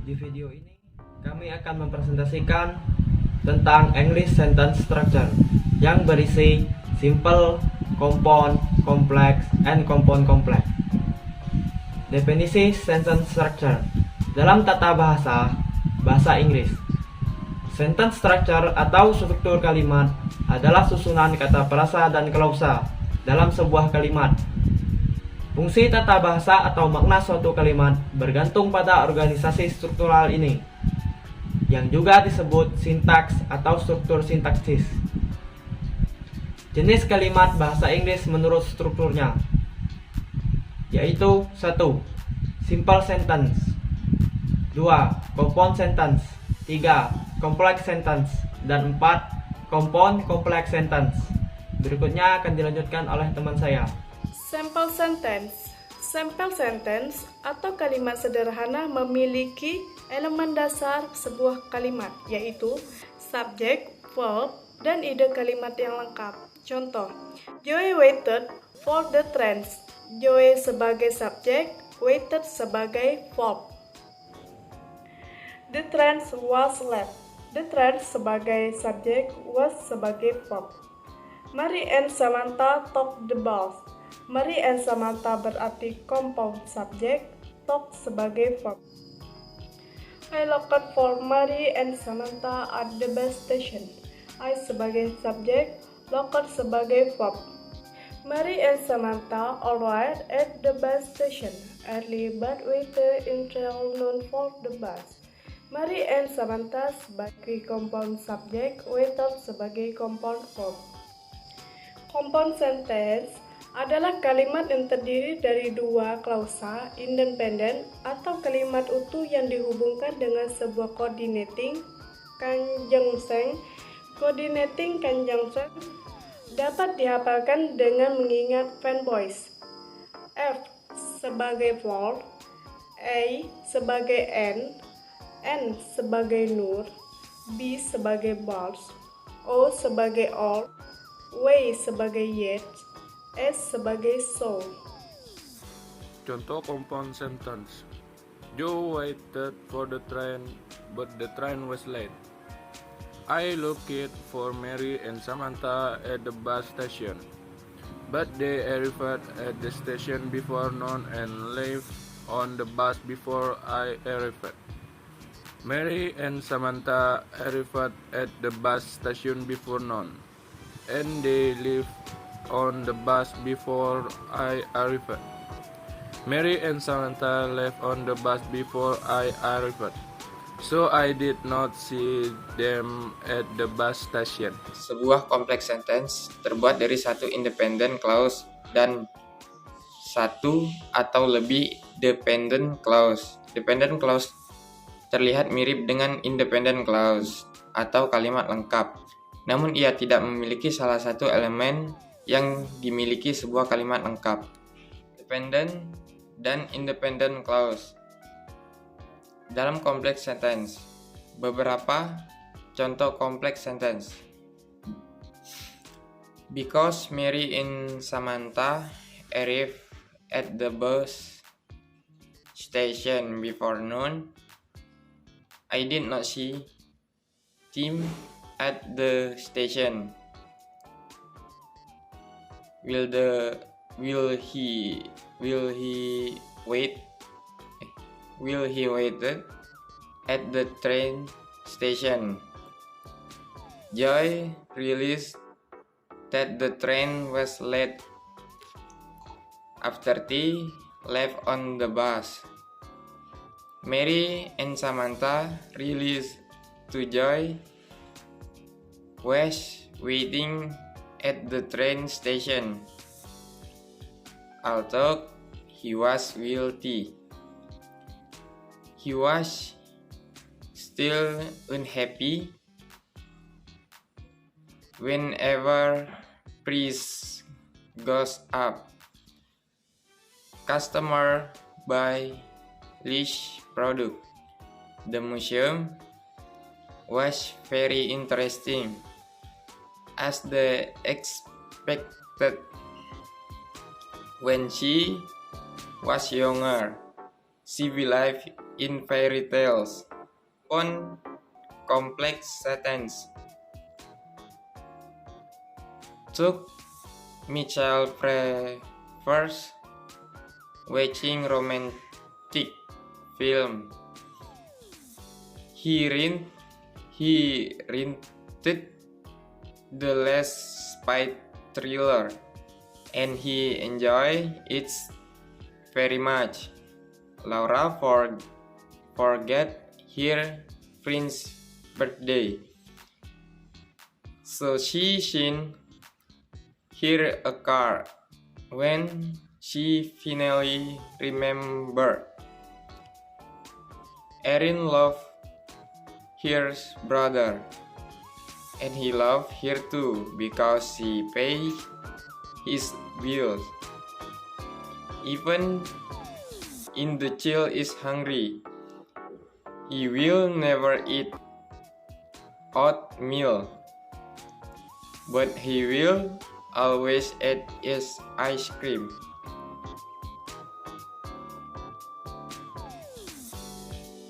Di video ini kami akan mempresentasikan tentang English Sentence Structure yang berisi simple, compound, complex, and compound complex. Definisi sentence structure dalam tata bahasa Inggris. Sentence structure atau struktur kalimat adalah susunan kata perasa dan klausa dalam sebuah kalimat. Fungsi tata bahasa atau makna suatu kalimat bergantung pada organisasi struktural ini, yang juga disebut sintaks atau struktur sintaksis. Jenis kalimat bahasa Inggris menurut strukturnya, yaitu 1. Simple sentence, 2. Compound sentence, 3. Complex sentence, dan 4. Compound complex sentence. Berikutnya akan dilanjutkan oleh teman saya. Simple sentence. Simple sentence atau kalimat sederhana memiliki elemen dasar sebuah kalimat, yaitu subjek, verb, dan ide kalimat yang lengkap. Contoh, Joey waited for the train. Joey sebagai subjek, waited sebagai verb. The train was late. The train sebagai subjek, was sebagai verb. Mary and Samantha took the bus. Mary and Samantha berarti compound subjek, talk sebagai verb. I looked for Mary and Samantha at the bus station. I sebagai subjek, looked sebagai verb. Mary and Samantha arrived at the bus station early but waited until noon for the bus. Mary and Samantha sebagai compound subjek, waited sebagai compound verb. Compound sentence adalah kalimat yang terdiri dari dua klausa independen atau kalimat utuh yang dihubungkan dengan sebuah coordinating conjunction. Coordinating conjunction dapat dihafalkan dengan mengingat fanboys. F sebagai verb, A sebagai N sebagai nur, B sebagai bars, O sebagai or, W sebagai yet, S sebagai so. Contoh compound sentence. Joe waited for the train, but the train was late. I looked for Mary and Samantha at the bus station, but they arrived at the station before noon and left on the bus before I arrived. Mary and Samantha arrived at the bus station before noon, and they left on the bus before I arrived. Mary and Samantha left on the bus before I arrived, so I did not see them at the bus station. Sebuah kompleks sentence terbuat dari satu independent clause dan satu atau lebih dependent clause. Dependent clause terlihat mirip dengan independent clause atau kalimat lengkap, namun ia tidak memiliki salah satu elemen yang dimiliki sebuah kalimat lengkap. Dependent dan independent clause dalam kompleks sentence. Beberapa contoh kompleks sentence. Because Mary and Samantha arrived at the bus station before noon, I did not see Tim at the station. Will he wait at the train station? Joy realized that the train was late after he left on the bus. Mary and Samantha realized to Joy was waiting at the train station, although he was guilty. He was still unhappy whenever price goes up. Customer buy less product. The museum was very interesting as they expected when she was younger. She believed in fairy tales. Found complex sentence. Took Michael prefers watching romantic film. He rented the last spy thriller and he enjoyed it very much. Laura forget her friend's birthday, so she sent her a card. When she finally remembered, Erin loved her brother, and he loved her too because she paid his bills. Even if the child is hungry, he will never eat oatmeal, but he will always eat his ice cream.